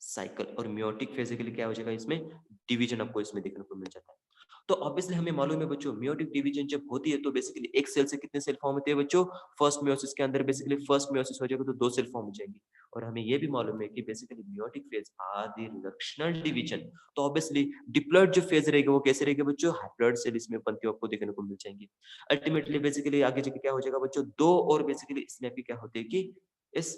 साइकिल। और मियोटिक बेसिकली क्या हो जाएगा, इसमें डिवीजन आपको इसमें देखने को मिल जाता है। तो ऑब्वियसली हमें मालूम है बच्चों, मियोटिक डिवीजन जब होती है तो बेसिकली एक सेल से कितने सेल फॉर्म होते हैं बच्चों, फर्स्ट मियोसिस के अंदर बेसिकली फर्स्ट मियोसिस हो जाएगा तो 2 सेल फॉर्म हो जाएंगे। और हमें ये भी मालूम है कि बेसिकली मियोटिक फेज आदि लक्षणल डिवीजन, तो ऑब्वियसली डिप्लॉइड जो फेज रहेगा वो कैसे रहेगा बच्चों, हैप्लॉइड सेल इसमें बनती हुई आपको देखने को मिल जाएंगे। अल्टीमेटली बेसिकली आगे जाके क्या हो जाएगा बच्चों, 2 और बेसिकली इसमें भी क्या होते हैं कि इस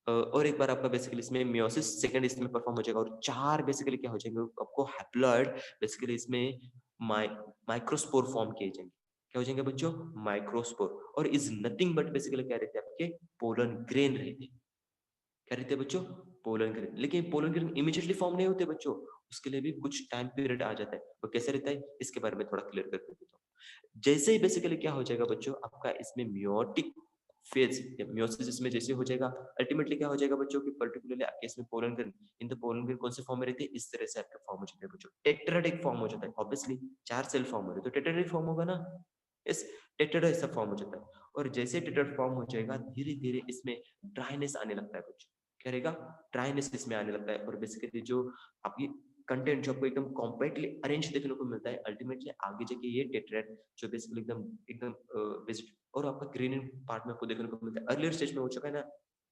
और एक बार आपका बेसिकली इसमें मियोसिस सेकंड इसमें परफॉर्म हो जाएगा, और 4 बेसिकली क्या हो जाएंगे आपको हैप्लॉइड बेसिकली इसमें माइक्रोस्पोर फॉर्म किए जाएंगे। क्या हो जाएंगे बच्चों, माइक्रोस्पोर। और इज नथिंग बट बेसिकली क्या रहते हैं आपके पोलन ग्रेन रहते हैं। क्या रहते हैं बच्चों, पोलन ग्रेन। लेकिन पोलन ग्रेन इमीडिएटली फॉर्म नहीं होते बच्चों, उसके लिए भी कुछ टाइम पीरियड आ जाता है। वो कैसे रहता है इसके बारे में थोड़ा क्लियर करके देता हूँ। जैसे ही बेसिकली क्या हो जाएगा बच्चों, आपका इसमें मियोटिक फेज या मियोसिस इसमें जैसे हो जाएगा, अल्टीमेटली क्या हो जाएगा बच्चों कि पर्टिकुलरली आपके इसमें pollen grain, in the pollen grain कौन से फॉर्म में रहते हैं, इस तरह से आपके फॉर्म हो जाते हैं बच्चों। टेट्राडिक फॉर्म हो जाता है, ऑब्वियसली 4 सेल फॉर्म हो रहे तो टेट्राडिक फॉर्म होगा ना, इस टेट्राड ऐसा फॉर्म हो जाता है। और जैसे टेट्राड फॉर्म हो जाएगा धीरे धीरे इसमें ड्राइनेस आने लगता है बच्चों। क्या रहेगा, ड्राइनेस इसमें आने लगता है, और बेसिकली जो आपकी कंटेंट जो आपको एकदम कॉम्पैक्टली अरेंज देखने को मिलता है, अल्टीमेटली आगे जाके ये टेट्राड जो बेसिकली एकदम एकदम विजिट और आपका ग्रीन पार्ट में आपको देखने को मिलता है। अर्लियर स्टेज में हो चुका है ना,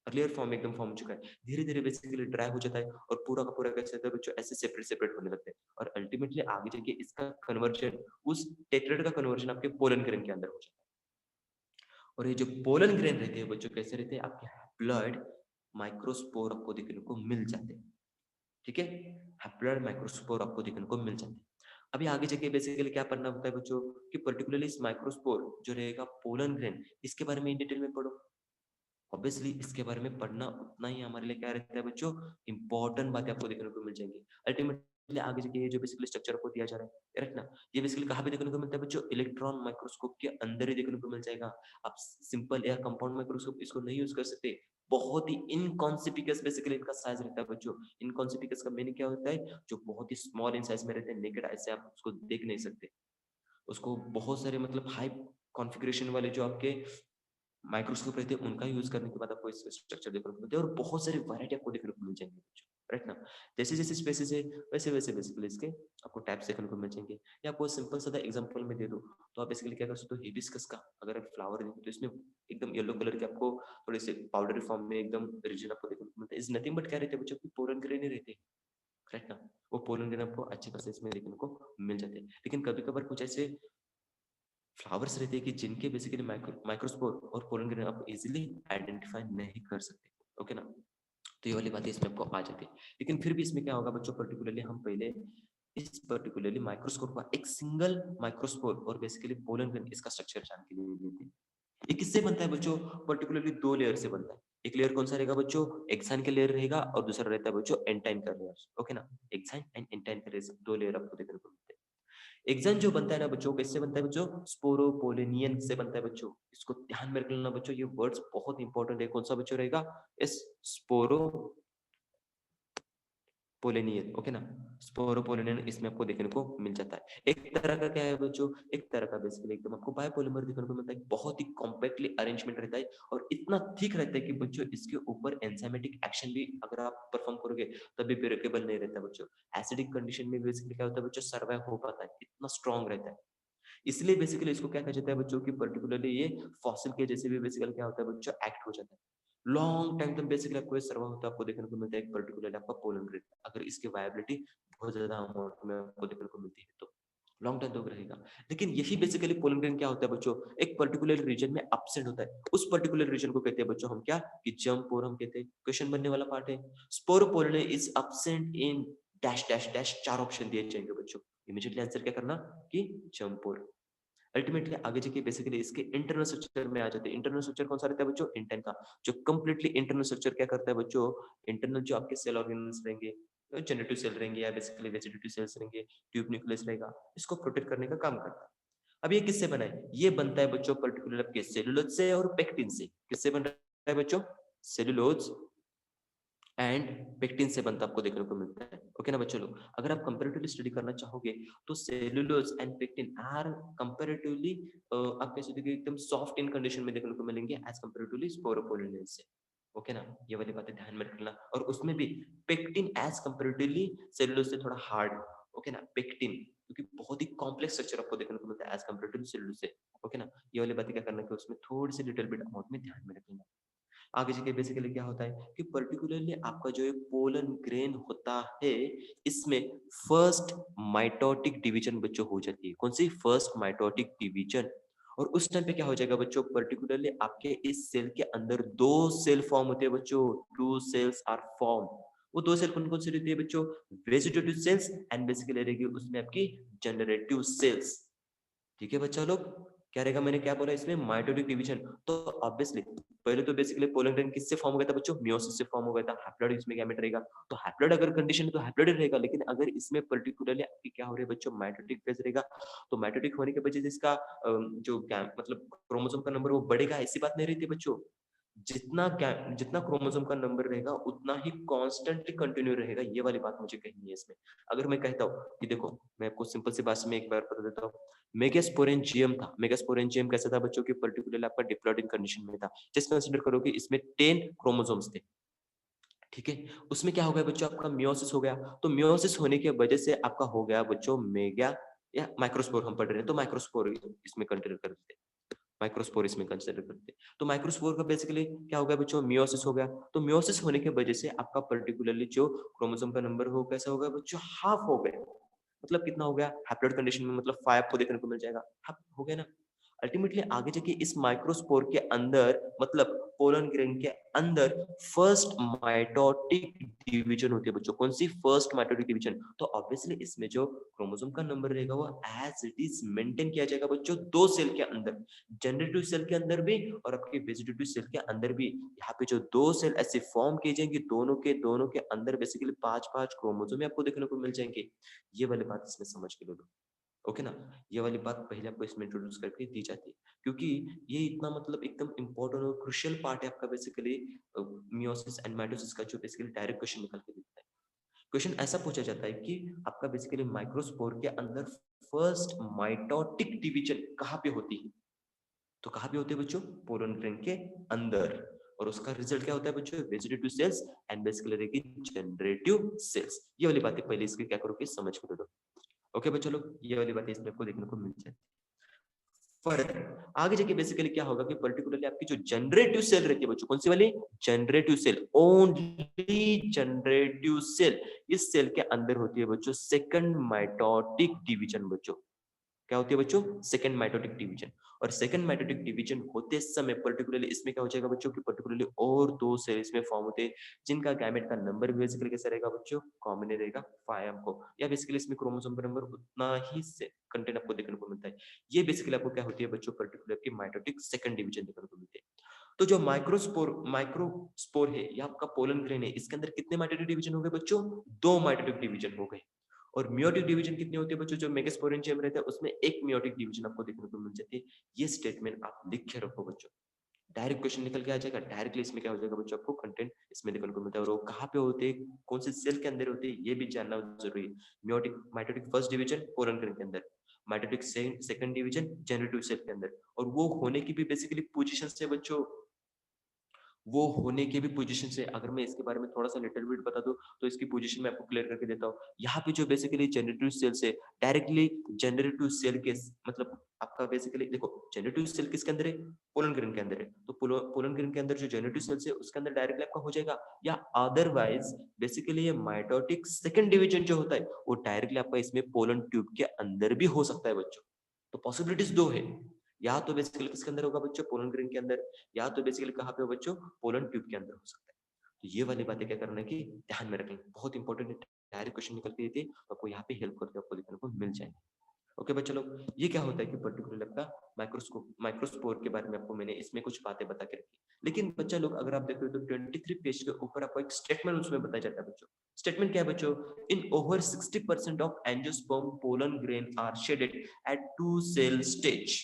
अर्लियर फॉर्म एकदम फॉर्म हो चुका है, धीरे धीरे बेसिकली ड्राई हो जाता है, और पूरा का पूरा कैसे होता है बच्चों, ऐसे सेपरेट सेपरेट होने लगते हैं। और अल्टीमेटली आगे जाके इसका कन्वर्जन, उस टेट्राड का कन्वर्जन आपके पोलन ग्रेन के अंदर हो जाता है। और ये जो पोलन ग्रेन रहते हैं बच्चों कैसे रहते हैं, आपके हैप्लॉइड माइक्रोस्पोर आपको देखने को मिल जाते हैं, ठीक है, हैप्लॉइड माइक्रोस्पोर आपको देखने को मिल जाते हैं। अभी आगे जाके बेसिकली क्या पढ़ना होता है बच्चों कि पर्टिकुलरली इस माइक्रोस्पोर जो रहेगा पोलन ग्रेन, इसके बारे में इन डिटेल में पढ़ो। ऑब्वियसली इसके बारे में पढ़ना उतना ही हमारे लिए क्या रहता है बच्चों, इंपॉर्टेंट बातें आपको देखने को मिल जाएंगी। अल्टीमेटली आगे जाके ये जो बेसिकली स्ट्रक्चर आपको दिया जा रहा है, राइट ना, ये बेसिकली कहाँ पे देखने को मिलता है बच्चों, इलेक्ट्रॉन माइक्रोस्कोप के अंदर ही देखने को मिल जाएगा। आप सिंपल या कंपाउंड माइक्रोस्कोप इसको नहीं यूज कर सकते, बहुत ही इनकॉन्सिपिकस बेसिकली इनका साइज रहता है बच्चों। इनकॉन्सिपिकस का मीनिंग क्या होता है, जो बहुत ही स्मॉल इन साइज में रहते हैं, नेकेड आई से आप उसको देख नहीं सकते, उसको बहुत सारे मतलब हाई कॉन्फ़िगरेशन वाले जो आपके माइक्रोस्कोप रहते हैं उनका यूज करने के बाद आपको इस स्ट्रक्चर देखने को मिलते हैं और बहुत सारी वैरायटी आपको देखने को मिल जाएंगे बच्चों, राइट ना। जैसे जैसे स्पेसिस है वैसे वैसे बेसिकली इसके आपको टाइप्स देखने को मिल जाएंगे। या आपको सिंपल सा एग्जांपल में दे दूं तो आप बेसिकली क्या कर सकते हो, हिबिस्कस का अगर आप फ्लावर देखो तो इसमें एकदम येलो कलर के आपको थोड़े से पाउडरी फॉर्म में एकदम रीजन आपको देखने को मिलता है। इज नथिंग बट क्या रहते हैं बच्चों, पोलन ग्रेन ही रहते हैं, राइट ना। वो पोलन ग्रेन आपको अच्छे खासे इसमें देखने को मिल जाते हैं। लेकिन कभी कभार कुछ ऐसे फ्लावर्स रहते हैं कि जिनके बेसिकली माइक्रोस्पोर और पोलन ग्रेन आप इजीली आइडेंटिफाई नहीं कर सकते, ओके ना। तो ये वाली बातें इसमें आपको आ जाती है। लेकिन फिर भी इसमें क्या होगा बच्चों, पर्टिकुलरली हम पहले इस पर्टिकुलरली माइक्रोस्कोप का एक सिंगल माइक्रोस्पोर और बेसिकली पोलन ग्रेन इसका स्ट्रक्चर जान के लिए लेते हैं। ये किससे बनता है बच्चों, पर्टिकुलरली दो लेयर से बनता है। एक लेयर कौन सा रहेगा बच्चों, एक्साइन का लेयर रहेगा और दूसरा रहता है बच्चों एंटाइन का लेयर, ओके ना। एक्साइन एंड एंटाइन का लेयर, दो लेयर आपको देखने को मिलते हैं। एक्सन जो बनता है ना बच्चों, किससे बनता है बच्चों, स्पोरोपोलिनियन से बनता है बच्चों। इसको ध्यान में रखना बच्चों, ये वर्ड्स बहुत इंपॉर्टेंट है। कौन सा बच्चों रहेगा, इस स्पोरो पोलिनियन, ओके ना। स्पोरोपोलिनियन इसमें आपको देखने को मिल जाता है। एक तरह का क्या है बच्चों, एक तरह का बेसिकली एकदम आपको बायोपॉलिमर देखने को मिलता है। बहुत ही कॉम्पैक्टली अरेंजमेंट रहता है और इतना थिक रहता है कि बच्चों इसके ऊपर एंजाइमेटिक एक्शन भी अगर आप परफॉर्म करोगे तभी ब्रेकेबल नहीं रहता बच्चों। एसिडिक कंडीशन में बेसिकली क्या होता है बच्चों, सर्वाइव हो पाता है, इतना स्ट्रॉन्ग रहता है। इसलिए बेसिकली इसको क्या कहा जाता है बच्चों की, पर्टिकुलरली ये फॉसिल के जैसे भी बेसिकली क्या होता है बच्चों, एक्ट हो जाता है। लॉन्ग टाइम तक बेसिकली आपको ये सर्वाइव होता है, आपको देखने को मिलता है एक पर्टिकुलर आपका पोलन ग्रेन, अगर इसकी वायबिलिटी बहुत ज्यादा अमाउंट में आपको देखने को मिलती है तो लॉन्ग टाइम तक रहेगा। लेकिन यही बेसिकली पोलन ग्रेन क्या होता है बच्चों, एक पर्टिकुलर रीजन में एब्सेंट होता है। उस पर्टिकुलर रीजन को कहते हैं बच्चों हम क्या, कि जर्म पोर हम कहते हैं। क्वेश्चन बनने वाला पार्ट है, sporopollenin is absent in dash dash dash, चार ऑप्शन दिए जाएंगे बच्चों। इमीडिएटली आंसर क्या करना, कि जर्म पोर। अल्टीमेटली आगे जाके बेसिकली इसके इंटरनल स्ट्रक्चर में आ जाते हैं। इंटरनल स्ट्रक्चर कौन सा रहता है बच्चों, इंटेन का। जो कंप्लीटली इंटरनल स्ट्रक्चर क्या करता है बच्चों, इंटरनल जो आपके सेल ऑर्गेनल्स रहेंगे, जेनेटिव सेल रहेंगे या बेसिकली वेजिटेटिव सेल्स रहेंगे, ट्यूब न्यूक्लियस रहेगा, इसको प्रोटेक्ट करने का काम करता है। अब ये किससे बना है, ये बनता है बच्चों पर्टिकुलर आपके सेलुलोज से और पेक्टिन से। किससे बन रहा है बच्चों, सेलुलोज एंड पेक्टिन से बनता आपको देखने को मिलता है, ओके ना बच्चों लोग। अगर आप कंपैरेटिवली स्टडी करना चाहोगे तो cellulose and pectin are comparatively आप कह सकते हो एकदम सॉफ्ट इन कंडीशन में देखने को मिलेंगे एज कंपैरेटिवली स्पोरोपोलिन से, ओके ना। ये वाली बातें ध्यान में रखना। और उसमें भी पेक्टिन एज कंपैरेटिवली सेलुलोज से थोड़ा हार्ड, ओके ना, पेक्टिन क्योंकि बहुत ही कॉम्प्लेक्स स्ट्रक्चर आपको देखने को मिलता है एज कंपैरेटिवली सेलुलोज से, ओके ना। ये वाली बातें क्या करना है, उसमें थोड़ी सी लिटिल बिट अमाउंट में ध्यान में रखना। आगे जाके बेसिकली क्या होता है कि पर्टिकुलरली आपका जो पोलन ग्रेन होता है, इसमें फर्स्ट माइटोटिक डिवीजन बच्चों हो जाती है। कौन सी, फर्स्ट माइटोटिक डिवीजन। और उस टाइम पे क्या हो जाएगा बच्चों, पर्टिकुलरली आपके इस सेल के अंदर दो सेल फॉर्म होते हैं बच्चों, टू सेल्स आर फॉर्म। वो दो सेल कौन कौन सी रहती है बच्चों, वेजिटेटिव सेल्स एंड बेसिकली रहेगी उसमें आपकी जनरेटिव सेल्स। ठीक है बच्चा लोग, क्या रहेगा, मैंने क्या बोला इसमें, माइटोटिक डिवीजन। तो ऑब्वियसली पहले तो बेसिकली पोलन ग्रेन किससे फॉर्म हो गया था बच्चों, मियोसिस से फॉर्म हो गया था। हैप्लॉइड इसमें गैमेट रहेगा, तो हैप्लॉइड अगर कंडीशन है तो हैप्लॉइड रहेगा। लेकिन अगर इसमें पर्टिकुलरली आपकी क्या हो रहा है बच्चों, माइटोटिक फेज रहेगा, तो माइटोटिक होने के वजह से इसका जो मतलब क्रोमोसोम का नंबर वो बढ़ेगा, ऐसी बात नहीं रहती बच्चों। जितना क्रोमोसोम का नंबर रहेगा उतना ही कांस्टेंटली कंटिन्यू रहेगा, ये वाली बात मुझे कहनी है इसमें। अगर मैं कहता हूँ कि देखो, मैं आपको सिंपल सी भाषा में एक बार बता देता हूँ, मेगास्पोरेंजियम था। मेगास्पोरेंजियम कैसा था बच्चों की, पर्टिकुलरली आपका डिप्लॉइडिंग कंडीशन में था। जस्ट कंसीडर करो कि इसमें 10 क्रोमोसोम्स थे, ठीक है। उसमें क्या हो गया बच्चों, आपका मियोसिस हो गया। तो मियोसिस होने की वजह से आपका हो गया बच्चों मेगा या माइक्रोस्पोर, हम पढ़ रहे हैं तो माइक्रोस्पोर इसमें कंसिडर करते हैं, माइक्रोस्पोर इसमें कंसिडर करते हैं। तो माइक्रोस्पोर का बेसिकली क्या हो गया बच्चों, मियोसिस हो गया। तो मियोसिस होने की वजह से आपका पर्टिकुलरली जो क्रोमोसोम का नंबर हो कैसा हो गया बच्चों, हाफ हो गया। मतलब कितना हो गया, हैप्लॉइड कंडीशन में मतलब 5 को देखने को मिल जाएगा, हाफ हो गया ना। अल्टीमेटली आगे जाके इस माइक्रोस्पोर के अंदर मतलब पोलन ग्रेन के अंदर फर्स्ट माइटोटिक डिवीजन होती है बच्चों। कौन सी? First mitotic division. तो ऑब्वियसली इसमें जो क्रोमोसोम का नंबर रहेगा वो एज इट इज मेंटेन किया जाएगा बच्चों दो सेल के अंदर, जनरेटिव सेल के अंदर भी और आपके वेजिटेटिव सेल के अंदर भी। यहाँ पे जो दो सेल ऐसे फॉर्म किए जाएंगे दोनों के अंदर बेसिकली 5-5 क्रोमोसोम आपको देखने को मिल जाएंगे। ये वाली बात इसमें समझ के लो। ओके ना, ये वाली बात पहले आपको इसमें इंट्रोड्यूस करके दी जाती है क्योंकि ये इतना मतलब एकदम इंपॉर्टेंट और क्रुशियल पार्ट है आपका बेसिकली मियोसिस एंड माइटोसिस का, जो बेसिकली डायरेक्ट क्वेश्चन निकल के देता है। क्वेश्चन ऐसा पूछा जाता है कि आपका बेसिकली माइक्रोस्पोर के अंदर फर्स्ट माइटोटिक डिवीजन कहाँ पे होती है? तो कहाँ पे होती है बच्चों? पोलन ग्रेन के अंदर। और उसका रिजल्ट क्या होता है बच्चों? वेजिटेटिव सेल्स एंड बेसिकली रहेगी जनरेटिव सेल्स। ये वाली बातें पहले इसकी क्या करोगे समझ के दो। ओके बच्चों लोग, ये वाली बातें इसमें आपको देखने को मिल जाती है। फर्क आगे जाके बेसिकली क्या होगा कि पर्टिकुलरली आपकी जो जनरेटिव सेल रहती है बच्चों, कौन सी वाली? Generative cell, only generative cell. इस सेल के अंदर होती है बच्चों सेकंड माइटोटिक डिवीजन। बच्चों क्या होती है बच्चों? Second mitotic division. और सेकंड माइटोटिक डिवीजन होते समय पर्टिकुलरली इसमें क्या हो जाएगा बच्चों कि पर्टिकुलरली और दो सेल इसमें फॉर्म होते हैं जिनका गैमेट का नंबर भी बेसिकली कैसा रहेगा बच्चों? कॉमन रहेगा 5 आपको, या बेसिकली इसमें क्रोमोसोम का नंबर उतना ही से कंटेंट आपको देखने को मिलता है। ये बेसिकली आपको क्या होती है बच्चों? पर्टिकुलर की माइटोटिक सेकंड डिवीजन देखने को मिलते हैं। तो जो माइक्रोस्पोर है या आपका पोलन ग्रेन है, इसके अंदर कितने माइटोटिक डिवीजन हो गए बच्चों? 2 माइटोटिक डिवीजन हो गए। और मियोटिक डिवीजन कितनी होती है बच्चों? जो मेगास्पोरेंशियम रहता है उसमें एक मियोटिक डिवीजन आपको देखने को मिल जाती है। ये स्टेटमेंट आप लिख के रखो बच्चों, डायरेक्ट क्वेश्चन निकल के आ जाएगा। डायरेक्टली इसमें क्या हो जाएगा बच्चों? आपको कंटेंट इसमें देखने को मिलता है और वो कहाँ पे होते हैं, कौन से सेल के अंदर होते हैं, ये भी जानना जरूरी है। Meiotic mitotic first division pollen grain के अंदर, mitotic second division generative cell के अंदर, और वो होने की भी बेसिकली पोजीशन से बच्चों, वो होने के भी पोजीशन से अगर मैं इसके बारे में थोड़ा सा लिटिल बिट बता दूं तो इसकी पोजीशन मैं आपको क्लियर करके देता हूँ। यहाँ पे जो बेसिकली जनरेटिव सेल से डायरेक्टली जनरेटिव सेल के मतलब आपका बेसिकली देखो जनरेटिव सेल किसके अंदर है? पोलन ग्रेन के अंदर है। तो पोलन ग्रेन के अंदर जो जनरेटिव सेल्स है उसके अंदर डायरेक्टली आपका हो जाएगा, या अदरवाइज बेसिकली ये माइटोटिक सेकंड डिवीजन जो होता है वो डायरेक्टली आपका इसमें पोलन ट्यूब के अंदर भी हो सकता है बच्चों। तो पॉसिबिलिटीज दो है, या तो बेसिकली किसके अंदर होगा बच्चों? पोलन ग्रेन के अंदर, या तो बेसिकली कहाँ पे हो बच्चों? पोलन ट्यूब के अंदर हो सकता है। तो ये वाली बातें क्या करना है कि ध्यान में रखें, बहुत इंपॉर्टेंट है। डायरेक्ट क्वेश्चन निकल के देते तो आपको यहाँ पे हेल्प करके आपको देखने को मिल जाएंगे। ओके बच्चों लोग, ये क्या होता है कि पर्टिकुलर आपका माइक्रोस्पोर के बारे में आपको मैंने इसमें कुछ बातें बता के रखी। लेकिन बच्चा लोग अगर आप देखो तो 23 पेज के ऊपर आपको एक स्टेटमेंट उसमें बताया जाता है बच्चों। स्टेटमेंट क्या है बच्चों? In over 60% of angiosperm pollen grain are shedded at 2 cell stage.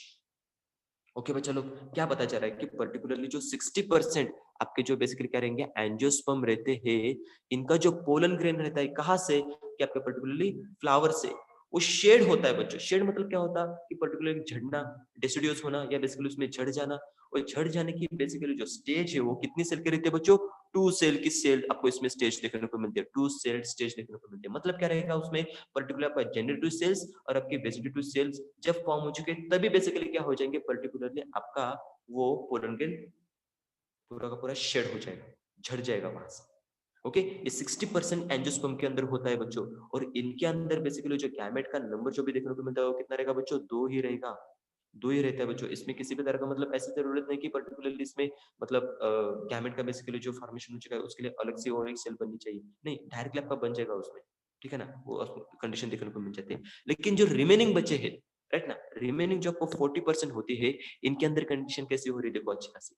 Okay बच्चा लोग, क्या पता चल रहा है कि पर्टिकुलरली जो 60% आपके जो बेसिकली क्या रहेंगे एंजियोस्पर्म रहते हैं, इनका जो पोलन ग्रेन रहता है कहाँ से? कि आपका पर्टिकुलरली फ्लावर से वो शेड होता है बच्चों। शेड मतलब क्या होता है कि पर्टिकुलर झड़ना, डेसिडियोस होना, या बेसिकली उसमें झड़ जाना। और झड़ जाने की बेसिकली जो स्टेज है वो कितनी सेल के रहते हैं बच्चों? 2 सेल की सेल आपको इसमें स्टेज देखने को मिलती है। 2 सेल स्टेज देखने को मिलती है। मतलब क्या रहेगा उसमें? पर्टिकुलर आपका जनरेटिव सेल्स और आपके वेजिटेटिव सेल्स जब फॉर्म हो चुके तभी बेसिकली क्या हो जाएंगे? पर्टिकुलरली आपका वो पोलन ग्रेन पूरा का पूरा शेड हो जाएगा, झड़ जाएगा वहां से। ओके, ये 60% एंजियोस्पर्म के अंदर होता है बच्चों। और इनके अंदर बेसिकली जो गैमेट का नंबर जो भी देखने को मिलता है वो कितना रहेगा बच्चों? 2 ही रहेगा। 2 ही रहता है बच्चों। इसमें किसी भी तरह का मतलब ऐसी जरूरत नहीं कि पर्टिकुलरली इसमें मतलब गैमेट का बेसिकली जो फॉर्मेशन हो चुका है उसके लिए अलग से और एक सेल बननी चाहिए, नहीं, डायरेक्टली आपका बन जाएगा उसमें। ठीक है ना, वो कंडीशन देखने को मिल जाती है। लेकिन जो रिमेनिंग बचे हैं, राइट ना, रिमेनिंग जो आपको 40% होती है, इनके अंदर कंडीशन कैसी हो रही है? देखो अच्छी खासी।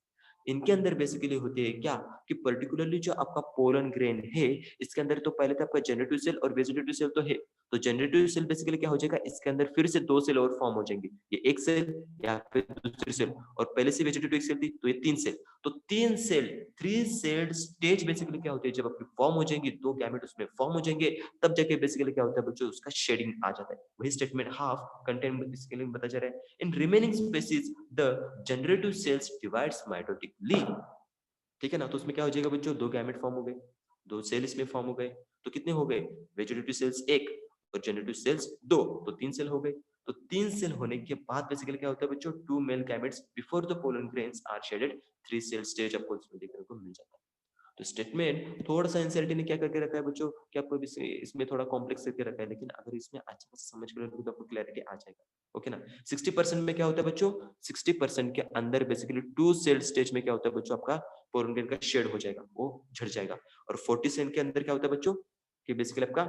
इनके अंदर बेसिकली होती है क्या कि पर्टिकुलरली जो आपका पोलन ग्रेन है इसके अंदर तो पहले तो आपका जनरेटिव सेल और वेजिटेटिव सेल तो है। तो जनरेटिव सेल बेसिकली क्या हो जाएगा? इसके अंदर फिर से 2 सेल और फॉर्म हो जाएंगे, ये एक सेल या फिर दूसरी सेल, और पहले से वेजिटेटिव एक सेल थी तो ये 3 सेल। तो 3 सेल, 3 सेल स्टेज बेसिकली क्या होती है? जब आपकी फॉर्म हो जाएंगी, 2 गैमेट उसमें फॉर्म हो जाएंगे, तब जाके बेसिकली क्या होता है बच्चों? उसका शेडिंग आ जाता है। वही स्टेटमेंट हाफ कंटेंट बेसिकली बता जा रहा है। In remaining species the generative cells divides mitotically. ठीक है ना, तो उसमें क्या हो जाएगा बच्चों? 2 गैमेट फॉर्म हो गए, 2 सेल इसमें फॉर्म हो गए, तो कितने हो गए? वेजिटेटिव सेल्स 1 और जनरेटिव सेल्स 2, तो 3 सेल हो गए। तो 3 सेल होने के बाद बेसिकली क्या होता है बच्चों? 2 male gametes before the pollen grains are shedded, 3 cell stage आपको इसमें देखने को मिल जाता है। तो स्टेटमेंट थोड़ा सा एनसीईआरटी ने क्या करके रखा है बच्चों कि आपको इसमें थोड़ा कॉम्प्लेक्स करके रखा है, लेकिन अगर इसमें अच्छा से समझ कर तो आपको क्लैरिटी आ जाएगा। ओके ना। 60% में क्या होता है बच्चों, 60% के अंदर बेसिकली 2 सेल स्टेज में क्या होता है बच्चों, आपका पोलन ग्रेन का शेड हो जाएगा, वो झड़ जाएगा। और 40% के अंदर क्या होता है बच्चों कि बेसिकली आपका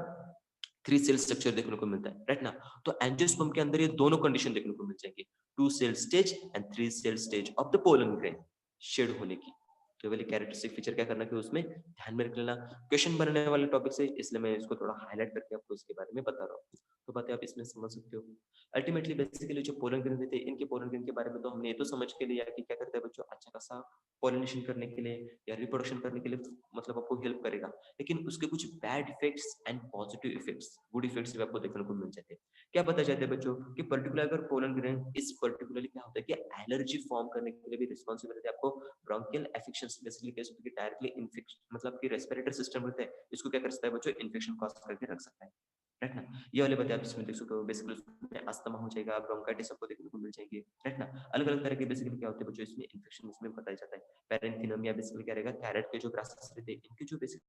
3 सेल स्ट्रक्चर देखने को मिलता है, राइट ना। तो एंजियोस्पर्म के अंदर ये दोनों कंडीशन देखने को मिल जाएंगी, 2 cell stage and 3 cell stage of the pollen grain shed होने की। तो वाली कैरेक्टरिस्टिक फीचर क्या करना कि उसमें ध्यान में रख लेना। क्वेश्चन बनने वाले टॉपिक से, इसलिए मैं इसको थोड़ा हाईलाइट करके आपको इसके बारे में बता रहा हूँ, तो बातें आप इसमें समझ सकते हो। अल्टीमेटली बेसिकली जो पोलन ग्रेन थे, इनके पोलन ग्रेन के बारे में तो हमने ये तो समझ के लिया कि क्या करता है बच्चों, अच्छा खासा पॉलिनेशन करने के लिए या रिप्रोडक्शन करने के लिए मतलब आपको हेल्प करेगा, लेकिन उसके कुछ bad effects and positive effects, good effects भी आपको देखने को मिल जाते हैं। क्या पता चलता है बच्चों कि पर्टिकुलर अगर पोलन ग्रेन इस पर्टिकुलरली क्या होता है कि एलर्जी फॉर्म करने के लिए भी रिस्पांसिबिलिटी आपको ब्रोंकियल एफेक्शंस बेसिकली कैसे होती है, डायरेक्टली इन्फेक्शन मतलब कि रेस्पिरेटरी सिस्टम रहता है, इसको क्या कर सकता है बच्चों, इन्फेक्शन कॉज करके रख सकता है, राइट ना। ये वाले बातें आप इसमें देख सकते हो, बेसिकली उसमें अस्थमा हो जाएगा, ब्रोंकाइटिस आपको देखने को मिल जाएगी, राइट ना। अलग अलग तरह के बेसिकली क्या होते हैं बच्चों इसमें इन्फेक्शन इसमें बताया जाता है। पेरेंथिनम या बेसिकली क्या रहेगा, थायराइड के जो ग्रासेस रहते हैं, इनके जो बेसिक